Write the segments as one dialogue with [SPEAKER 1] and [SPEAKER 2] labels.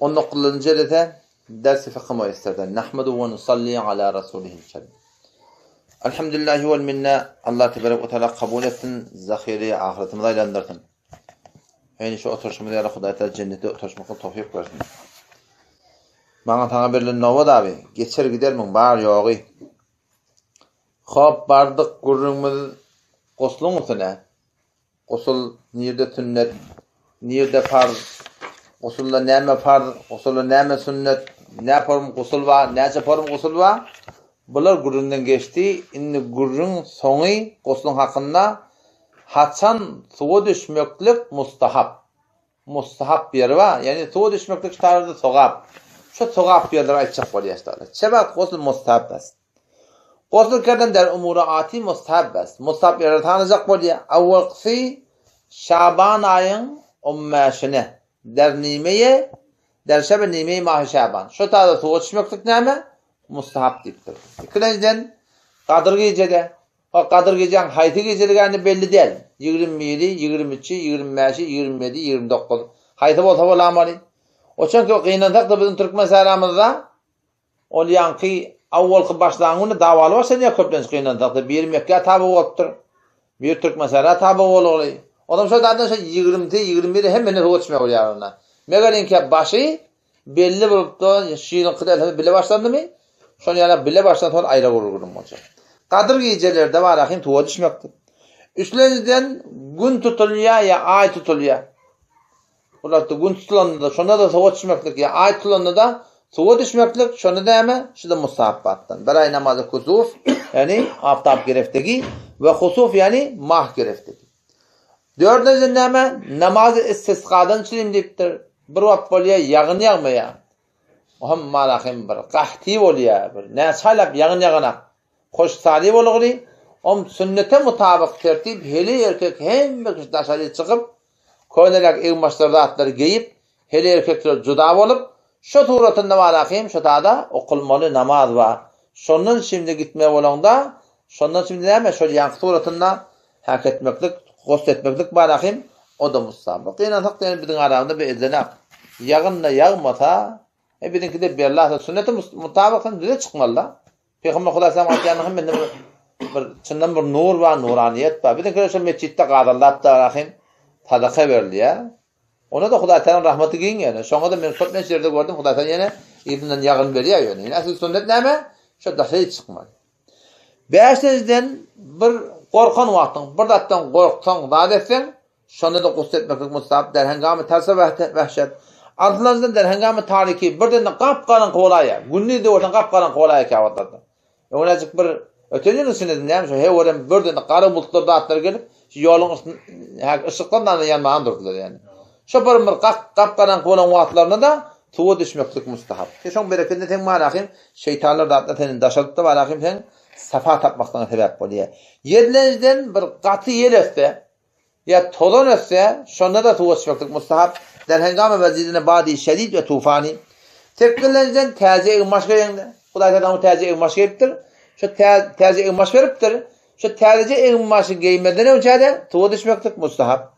[SPEAKER 1] 19. edete dersi fıkıh müesserden. Nahmedu ve nusalli ala rasulihil kerim. Elhamdülillahi vel minne. Allah tebarek ve teala kabul etsin. Zahiri ahiretimize ilandırsın. Yani şu oturuşumuzu yara Hudaý Teala cennete oturuşmakta tawfik versin. Bana taňa berilen nowat abi. Geçer gidermin bar ýogy. Hop bardyk gurrumyz gosluň üstüne. Gosul nirde sünnet, nirde farz. Gosulla näme farz, gosulla näme sünnet, näme form gosul wa, näçe form gosul wa. Bular gurrundan geçti. Indi gurrun soňy gosulun hakynda haçan suwa düşmeklik mustahap. Mustahap bir wa, yani suwa düşmeklik tarada sogap. Şu sogap bir ýerler aýtjak bolýar. Çebak gosul mustahap bas. Gosul kerden der umura ati mustahap bas. Mustahap ýerler tanajak bolýar. Awwalqy Şaban aýyň 15-ine der nimeye der şebe nimeye mahy Şaban. Şu tarada suwa düşmeklik näme? Mustahap diýipdir. İkinciden Kadir gecede. O Kadir geceň haýty geceligini belli değil. 27, 23, 25, 27, 29. Haýty bolsa bolamary. O çünki gynandak da bizim Türkmen salamyzda ol ýanky awwalky başlangyny dawaly bolsa ne köplenç gynandak da bir Mekke taby bolupdyr. Bir Türkmen salamyna taby bolýar. Adam şu dadan 20, 21 hemmene hoçma bolýar ona. Megalenki başy belli bolupdy, şiýin kıdal bile başlandymy? Şonu yana bile başlatan aýra gurgurum bolsa. Kadir gejelerde var ahim tuwa düşmekdir. Üstlerinden gün tutulýar ya ay tutulýar. Ular da gün tutulanda şonda da tuwa düşmeklik ya ay tutulanda da tuwa düşmeklik şonu da ama şu da musahabbatdan. Beray namazı kusuf yani aftap gereftegi ve husuf yani mah gereftegi. Dördüncü näme namazı istisqadan çilim diýipdir. Bir wagt bolýar ýagyn ýagmaýar. Ohm malahim bir qahti bolýar, bir näçalap ýagyn ýaganak. Hoş sali bolugly, sünnete mutabyk tertip heli erkek hemme daşary çykyp, köýnelek egmaşlarda atlary geyip, heli erkekler juda bolup, şu turatynda malahim şu tada okulmaly namaz bar. Şondan şimdi gitme bolanda, şondan şimdi näme şol ýanky turatynda hak etmeklik, gost etmeklik malahim o da musabaqa. Ýene hakdan biziň arabynda bir ezenak. Ýagynda ýagmasa, bizimki de berlah sünnete mutabakdan düze çykmaly. Peygamber Hudaý sallam aýtýany hemme bir çyndan bir nur we nuraniyet bar. Bizimki şu mesjitde gadarlap da rahim sadaka berdiler. Ona da Hudaý sallam rahmeti giň ýene. Şoňa da men çok näçerde gördüm Hudaý sallam ýene ibnden ýagyn berýär ýene. Asl sünnet näme? Şu daşy çykmaly. Beşinçiden bir korkan wagtyň, bir datdan gorksaň, zat etseň, şonu da gusl etmeklik mustahap der hengamy terse wahşet. Ardylardan der hengamy tariki birden gapgaran golaýa. Günni de ortan gapgaran golaýa kawatdy. Onajyk bir ötenin üstünden näme şu hewren birden gara bulutlar atlar gelip şu ýoluň ışıklardan ýanmagan durdular yani. Şu bir gapgaran golan wagtlarynda da tuwa düşmeklik mustahap. Şoň bereketinde teň marahim şeytanlar da atlatyny daşalypdy marahim teň safa tapmakdan sebäp bolýar. Ýerlerden bir gaty ýel etse ya tolan etse şonda da tuwa düşmeklik mustahap. Der hengame vazidine badi şedid ve tufani. Tekkellerden täze ýygmaş gelende. Hudaý taala täze ýygmaş gelipdir. Şu täze ýygmaş beripdir. Şu täze ýygmaşy geýmeden önçede tuwa düşmeklik mustahap.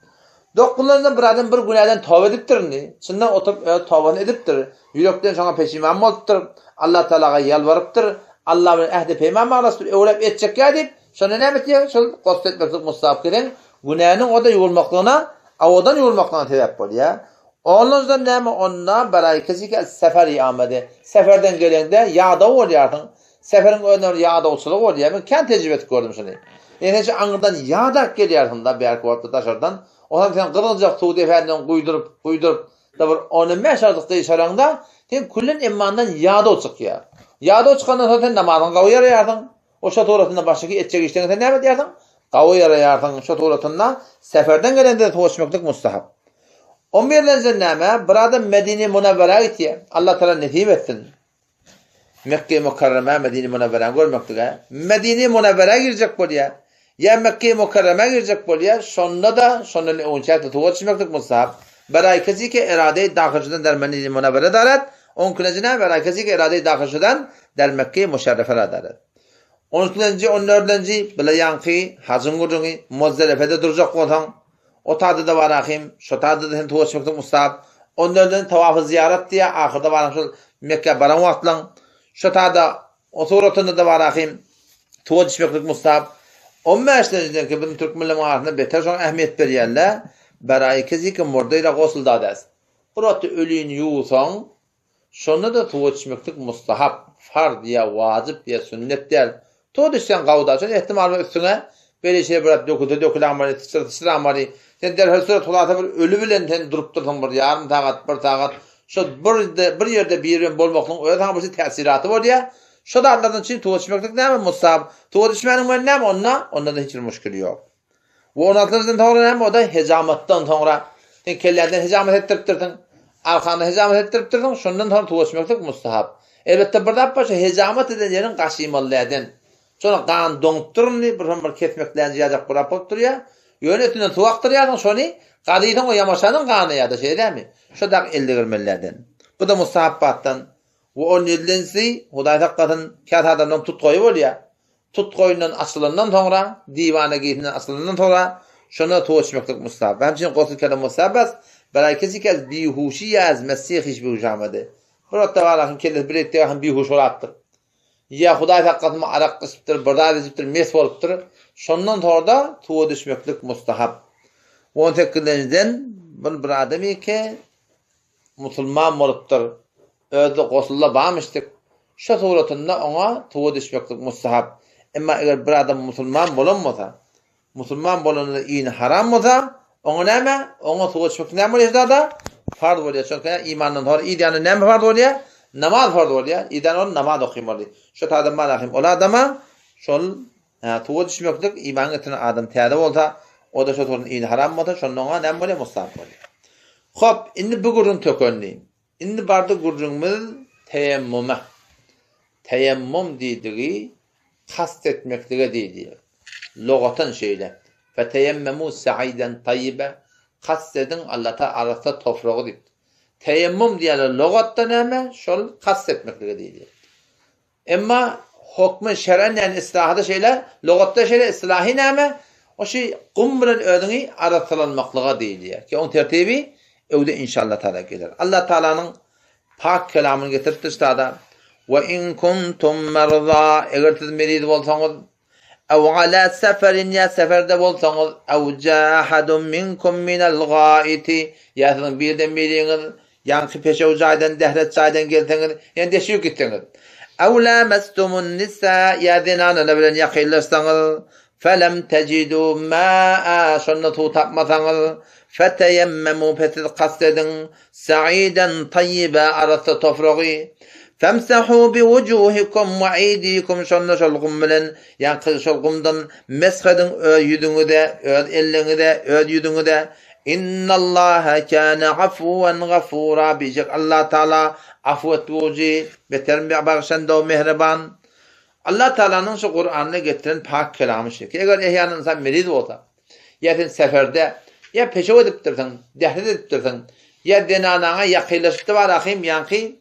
[SPEAKER 1] Dokkullardan bir adam bir günäden tawba edipdir. Çyndan oturup tawbany edipdir. Ýürekden şoňa peşiman bolupdyr. Allah taalaga ýalbarypdyr. Allah bilen ähde peýman arasynda öwlep etjek ýa-dip, şonu näme etýär? Şol gost etmeklik mustahap gelen günäniň oda ýolmaklygyna, awadan ýolmaklygyna sebäp bolýar. Onlardan näme onna beray kesike seferi amady. Seferden gelende ýada bolýardyň. Seferiň öňünde ýada bolsalyk bolýar. Men kan tejrübe gördüm şunu. Ene şu aňyrdan ýada gelýärdiň da berk wagtda taşardan. Oňa sen gyrıljak suwdy efendiň guýdurup da bir 15 ýyldyk diýşaranda sen kullen immandan ýada çykýar. Ýada çykandan soň namazyň gawy ýardyň. O şu toratynda başyky etjek işleňe sen näme diýerdiň? Gawy ýardyň şu toratynda seferden gelende toşmaklyk mustahap. 11-nji näme? Bir adam Medine Munawwara gitdi. Allah taala nesip etsin. Mekke Mukarrama Medine Munawwara görmekdige. Medine Munawwara girjek bolýar. Ya Mekke Mukarrama girjek bolýar. Şonda da şonun öňçäkde tuwa düşmeklik mustahap. Beray kesike irade dahyşydan der Medine Munawwara darat. 10 kunajına beray kesike irade dahyşydan der Mekke Muşarrafa darat. 13-nji 14-nji bile ýanky hajym gurjungy Muzdalifede durjak bolsaň o tadı da var ahim, şu tadı da tuwa çykmeklik mustahap. onlardan tavafı ziyaret diye ahırda var şu Mekke baran wagtlan şu tada o suratında da var ahim tuğ düşmeklik mustahab 15'ten ki bizim Türk millet arasında beter son ehmiyet berýärler barayı keziki murdayla gosul dadas buratı ölüyün yuğsan şonda da tuğ düşmeklik mustahab fard ya vacip ya sünnet değil tuğ düşsen gawdaçın ihtimal üstüne böyle şey bırak dökülen sıramari sen derhal sonra tulata bir ölü bilen sen durup dursan bir yarım saat bir saat şu bir yerde bir yerin bolmaklyň öýe taňa bir täsiraty bar ya şu da Allah'tan için tuğ düşmeklik näme musab tuğ düşmenin men näme onna da hiç müşkil ýok we 16-njy toňra näme o da hejamatdan toňra sen kellerden hejamat etdirip durdun arkanda hejamat etdirip durdun şondan toňra tuğ düşmeklik mustahab elbetde bir dap başa hejamat eden ýerin gaşymalylardan sonra kan doňturny bir ketmekden ýajak burap bolupdyr ya yönetinden tuwaktyr ýa şonu gadydan o ýamaşanyň gany ýa-da şey dämi şu da elde girmelerden bu da mustahabbatdan we on ýerlensi Hudaý hakykatyn kät adamdan tutgoýy bolýar tutgoýundan asylyndan soňra diwana gitinen asylyndan soňra şonu tuwuşmaklyk mustahab hemçin gosul kelam mustahabas belki kez bihuşi ýaz mesih hiç bir jamady bir otta walakin keles bir etdi hem bihuş bolatdyr ya Hudaý hakykatyn arak gysypdyr berdar edipdir mes bolupdyr şondan sonra tuwa düşmeklik mustahab 18-den bir adamy ki musulman bolupdyr öýde gosulla barmyşdyk şu suratynda ona tuwa düşmeklik mustahab emma eger bir adam musulman bolanmasa musulman bolanyny iň haram bolsa ona näme ona tuwa düşmek näme bolýar da fard bolýar çünki imandan hor idany näme fard bolýar namaz fard bolýar idan on namaz okuymaly şu adam malahim ola adama şol tuwa düşmeklik iman getiren adam täze bolsa o da şu torun iň haram bolsa şondoňa näme bolýar mustahab bolýar hop indi bu gurun tökönli indi barda gurjumyz teyemmum diýdigi kast etmeklige diýdi logatan şeýle fe teyemmemu sa'iden tayyibe kast edin Allah'a arasa toprağı diýip teyemmum diýerler logatda näme şol kast etmeklige diýdi emma hukmy şer'an ýani islahada şeýle logatda şeýle islahy näme o şey gum bilen ödüňi arasalanmaklyga diýdi ki on tertibi öwde inşallah taala gelir Allah Taala'nın pak kelamını getirip tada ve in kuntum marza eger siz merid bolsaňyz aw ala safarin ya seferde bolsaňyz aw jahadun minkum minal ghaiti ya siz birden biriňiz ýanky peşe ujaýdan dehret çaýdan gelseňiz ýa-da deşik gitseňiz aw lamastumun nisa ya zinana bilen ýakynlaşsaňyz felem tejidu ma'a şonda tu tapmasaňyz feteyemmemu fetil qasdedin sa'iden tayyiba arasa toprağı famsahu bi wujuhikum wa aydikum şonda şolgum bilen ýa-da şolgumdan meshedin ýüdüňizde elleňizde ýüdüňizde innallaha kana afuwan ghafura bijak Allah Taala afwet wuji beter bagşanda mehriban Allah Taala'nın şu Kur'an'da getiren pak kelamı şey. Eger ehyanın sen merid bolsa, ýa-da seferde ya peşe edip dursan, dehret edip dursan, ya denanaňa ýakynlaşypdy bar ahim ýanky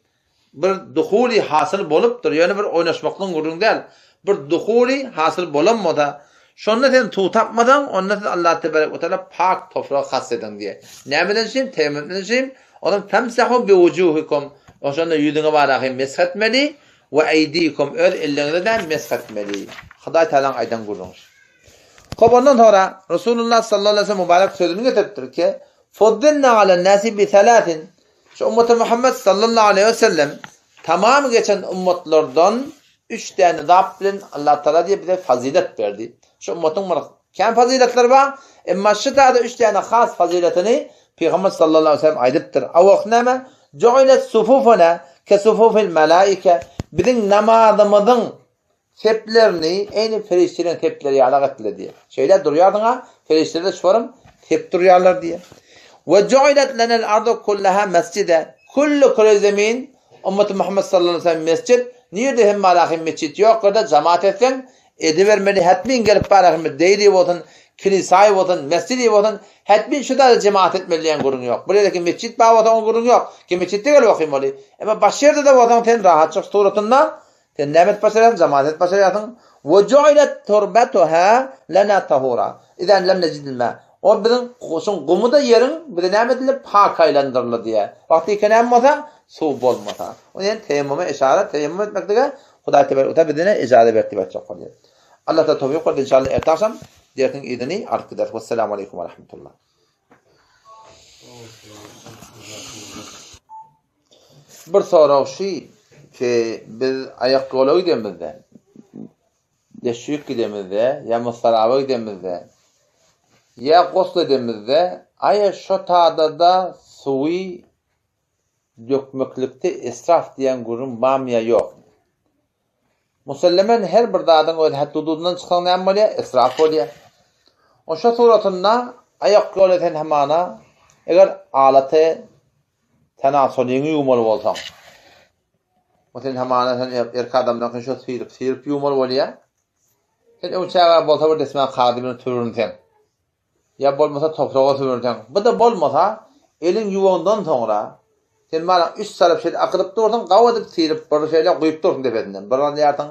[SPEAKER 1] bir duhuli hasyl bolupdyr, ýöne bir oýnaşmaklyň gurrun däl, bir duhuli hasyl bolanmada, şonda sen tutapmadan, onda Allah tebarek ve teala pak toprağa has edin diye. Nämeden şim, teyemmümden şim, ondan famsahu bi wujuhikum, oşanda ýüdüňe bar ahim meshetmeli ve aydikum öl ellerinize meshetmeli. Hudaý Taala aýdan gurrun. Ondan sonra Resulullah sallallahu aleyhi ve sellem mübarek sözünü getiripdir ki "Fuddilna alen nasi bi salatin." Şu ümmeti Muhammed sallallahu aleyhi ve sellem tamam geçen ummetlerden 3 tane zat bilen Allah Teala diye bize fazilet verdi. Şu ümmetin kim faziletler var? Emma şu taada 3 tane has faziletini Peygamber sallallahu aleyhi ve sellem aydıptır. Awaqnama ju'ilat sufufuna ke sufufil malaike. Bizim namazımızın teplerini aynı feriştelerin tepleri alagatlı diye. Şeyler duruyorduğa ferişteler sorun tep duruyorlar diye. Ve ju'ilat lana'l ardu kullaha mescide. Kullu zemin ümmeti Muhammed sallallahu aleyhi ve sellem mescid. Niyede hem malahim mescid yok orada cemaat etsen edivermeli hetmin gelip barahim deyri bolsun kilisay bolsun mescidi bolsun hetmin şu da cemaat etmeliyen gurun yok. Buradaki mescid bağlatan gurun yok. Ki mescidde gel okuymalı. Ama başyerde de bolsan sen rahatçık suratında sen nemet başaran cemaat et başarasın. Ve ju'ilat turbatuha lana tahura. İzen lem necidil ma. O bizim koşun gumu da yerin bir de näme edilip pak aylandırılır diye. Vakti eken bolsa suw bolmasa. O yani teyemmüme işaret, teyemmüm etmekdege Hudaý Teala uta bizine ijazet berdi batjak bolýar. Allah da tawfik berdi inşallah ertaşam derkin idini ark gider. Assalamu alaykum we rahmetullah. Bir soraw şi ki biz ayak gola gidemizde. Deşük gidemizde ya mustaraba gidemizde. Ya gosl edemizde aya şo taada suwi dökmeklikte israf diyen gurun bamya yok. Musallamen her bir dağdan öz haddudundan çıkan näme bolýar? Israf bolýar. Oşa suratynda ayak goleten hemana eger alaty tanasulyny ýumaly bolsaň. Oten hemana sen erki adamdan şo sirip ýumaly bolýar. Sen o çağa bolsa bir desman kadymyny türünten. Ya bolmasa toprağa türünten. Bu da bolmasa elin ýuwandan soňra sen bana üç sarıp şey akıdıp durdun, qavadıp sirip bir şeyle qoyup durdun debedinden. Bir an yartın,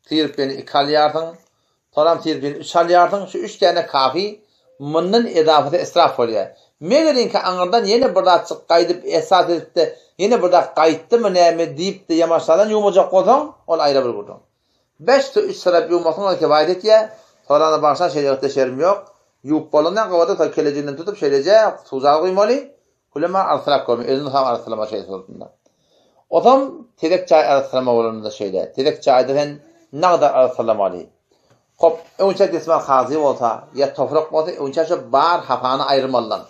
[SPEAKER 1] sirip beni iki al yartın, sonra sirip beni üç al yartın, şu üç tane kafi, bunun edafeti israf oluyor. Megerin ki anırdan yine burada çık qaydıp esas edip de, yine burada qayıttı mı neyme deyip de yamaçlardan yumacak olsan, ol ayrı bir kurdun. 5 üç sarıp yumasın o kevayet et ya, sonra da baştan şeylikte şerim yok, yup bolundan qavadı ta kelecinden tutup şeylece, tuzağı koymalı, kulema arsalak koymuyor. Elini tam arsalama şey sorduğunda. O tam terek çay arsalama olanında şeyde. Terek çayda sen ne kadar arsalamalı. Hop, önce desman hazi olsa, ya toprak olsa, önce şu bar hapanı ayrılmalıdan.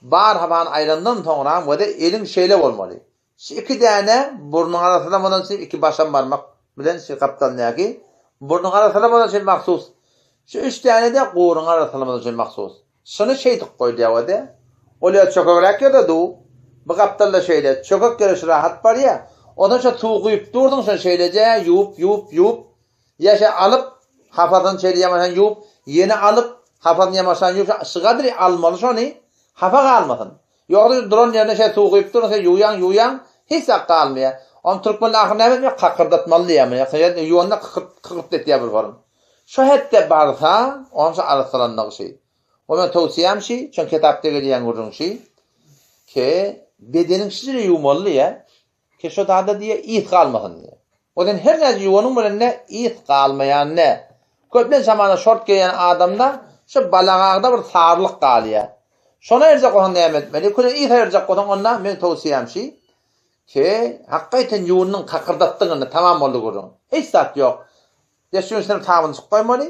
[SPEAKER 1] Bar hapanı ayrılandan sonra bu da elin şeyle olmalı. Şu iki tane burnun arsalamadan şey iki başan parmak bilen şey kaptan ne ki? Burnun arsalamadan şey mahsus. Şu üç tane de qoğurun arsalamadan şey mahsus. Şunu şey koydu ya o da. Olya çökök ya da du. Bu kaptalla şeyle çökök görüş rahat var ya. Ondan sonra tuğuyup durdun sen şeylece yup. Yaşa alıp hafazın şeyle yamasan yup. Yeni alıp hafazın yamasan yup. Sıgadri almalı şunu. Hafa kalmasın. Yoksa duran yerine şey tuğuyup durun sen yuyan. Hiç hakkı almıyor. Onun Türkmen'in ahırına evet kakırdatmalı diyemiyor. Yuvanına kıkırt et diye bir form. Şu hette barsa onun için arasılanlığı şey. O men tavsiyem şey, çünkü kitapta gelen gurun şey ki bedenin şişiri yumalı ya ki şu da diye it kalmasın diye. O yüzden her ne yuvanın bilen it kalmayan ne? Köplen zamanda şort giyen adamda şu balağada bir sarlık kalıyor. Şuna erzak olan devam etmeli. Kule it erzak olan ondan men tavsiyem şey ki hakikaten yuvanın kakırdattığını tamam oldu gurun. Hiç sat yok. Yaşıyorsun sen tavını koymalı.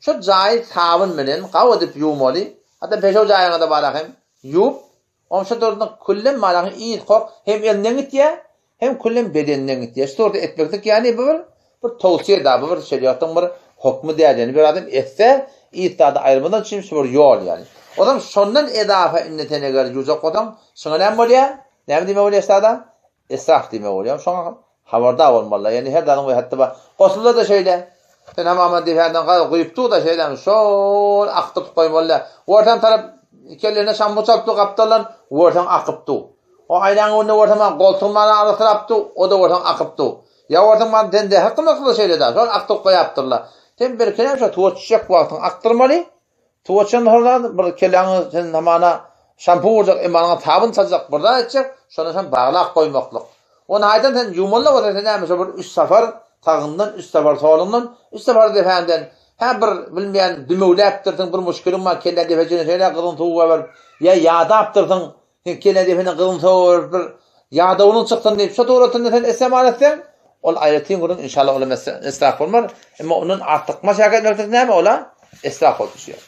[SPEAKER 1] Şu cahil tavın bilen qavadıp yumalı. Hatta peşo cahilına da barakım. Yup. Onşa doğrudan kullem malakın iyi kok. Hem elinden gittiye hem kullem bedeninden gittiye. İşte orada etmektik yani bir tavsiye daha bir şeriatın bir hukmu değil yani. Bir adam etse iyi tadı ayrılmadan için bir yol yani. O zaman şundan edafa innetene göre yüzak adam. Şuna ne oluyor? Ne deme oluyor esnada? Esraf deme oluyor. Şuna havardar olmalı. Yani her daim hatta qosulda da şöyle. Sen ama defenden qoyupdu da şeyden şol aqtıp qoymalı. Ortam taraf kellerine şambu çalptı kaptalan ortam aqıptı. O aylan onu ortama qoltuğmana arasıraptı o da ortam aqıptı. Ya ortam dende hakkında şeyle de şol aqtıp qoyaptırlar. Sen bir kere şu tuğçak vaqtın aqtırmalı. Tuğçan hordan bir kelleğini sen hamana şampu vuracak emanına tabın çalacak burada edecek. Şonu sen bağlaq qoymaklık. Onu haydan sen yumalı var sen näme bir 3 safar tağından, üst sefer solundan, üst sefer defenden, her bir bilmeyen dümevle yaptırdın, bir müşkülün var, kelle defecine şeyler kılıntığı var, ya yağda yaptırdın, kelle defenin kılıntığı var, bir yağda onun çıktın deyip, şu doğrultunda sen esem etsen, ol ayretin kurun inşallah ola esraf olmaz, ama onun artık maşakat nöktek neyme ola? Esraf oluşuyor.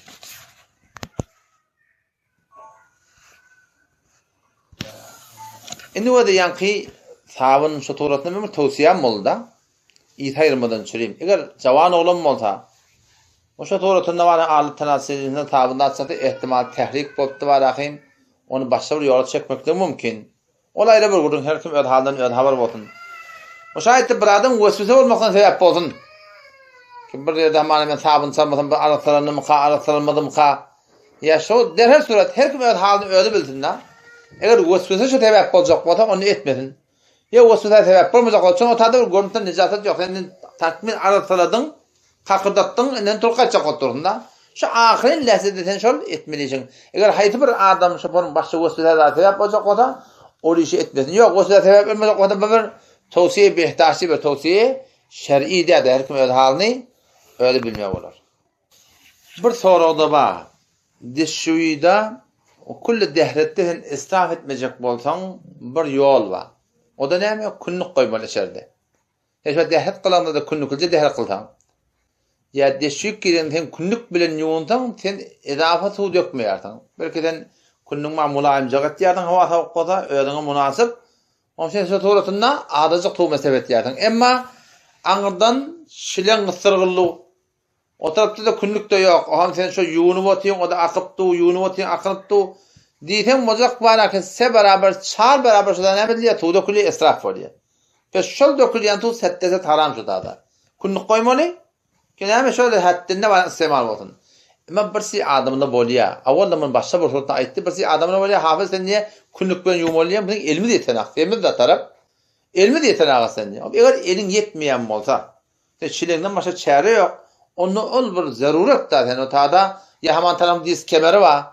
[SPEAKER 1] Indi o da yankı, sahabının şu doğrultunda bir tavsiyem oldu da, İt ayırmadan çüreyim. Eğer cavan oğlum olsa, o şu doğrultunda var alet tanasirinde tabında açsatı ihtimal tehrik bottu var akıyım. Onu başka bir yola çekmek de mümkün. Olayla bir gurun her kim öd haldan öd haber botun. O şayette bir adam vesvese olmaktan sebep olsun. Kim bir yerde hemen ben tabını çalmasam bir arasalanım ka, arasalanmadım ka. Ya şu derhal surat her kim öd haldan ödü bilsin da. Eğer vesvese şu sebep olacak bota onu etmedin. Ya o süre sebep olmayacak olsun o tadı bir görüntüden necaset yok. Sen takmin arasaladın, kakırdattın, enden turkayacak oturduğunda. Şu ahirin lezzetini şol etmelisin. Eğer haytı bir adam şu bunun başka gösteride sebep olacak o da o işi etmesin. Yok gösteride sebep olmayacak o da bir tavsiye behtasi bir tavsiye şer'i de her kim öyle halini öyle bilmeye olur. Bir soru da var. Dişüyda o kullu dehrettihin israf etmeyecek bolsan bir yol var. O da näme? Künnük koymalı içeride. Eşe dehret kılanda da künnük kılca dehret kılsan. Ya deşük giren hem künnük bilen yuğuntan sen edafa su dökmeyersin. Belki sen künnük ma mulayim jagat yerden hava tavukada ödüne münasip. O şey soturatında adacık tu mesebet yerden. Emma anırdan şilen ısırgıllı. O tarafta da künnük de yok. O ham sen şu yuğunu batıyorsun o da akıp tu, yuğunu batıyorsun akıp tu. Diyten bozak var ki se beraber çar beraber şuda ne biliyor tu dökülü israf oluyor. Ve şol dökülüyen tu settese haram şuda da. Künnük koymalı. Kename şöyle haddinde var istemal olsun. Ama birisi adamına boliya. Avvalda men başka bir sorta aytti. Birisi adamına boliya hafız sen niye künnük ben yumoliya? Bunun ilmi de yetenek. Ilmi de taraf. Ilmi de yetenek sen niye? Eğer elin yetmeyen olsa, sen çilenden başka çare yok. Onu ol bir zaruret da sen o tada ya hemen taraf diz kemeri var.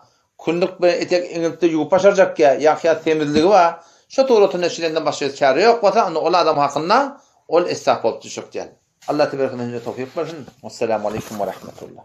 [SPEAKER 1] Künnük ben etek ingiltte yup başaracak ya temizliği var. Şu doğrultuda çilenden başka çare yok. Vatan o adam hakkında ol israf olup düşük diye. Allah tebaraka ve teala tevfik versin. Vesselamu aleyküm ve rahmetullah.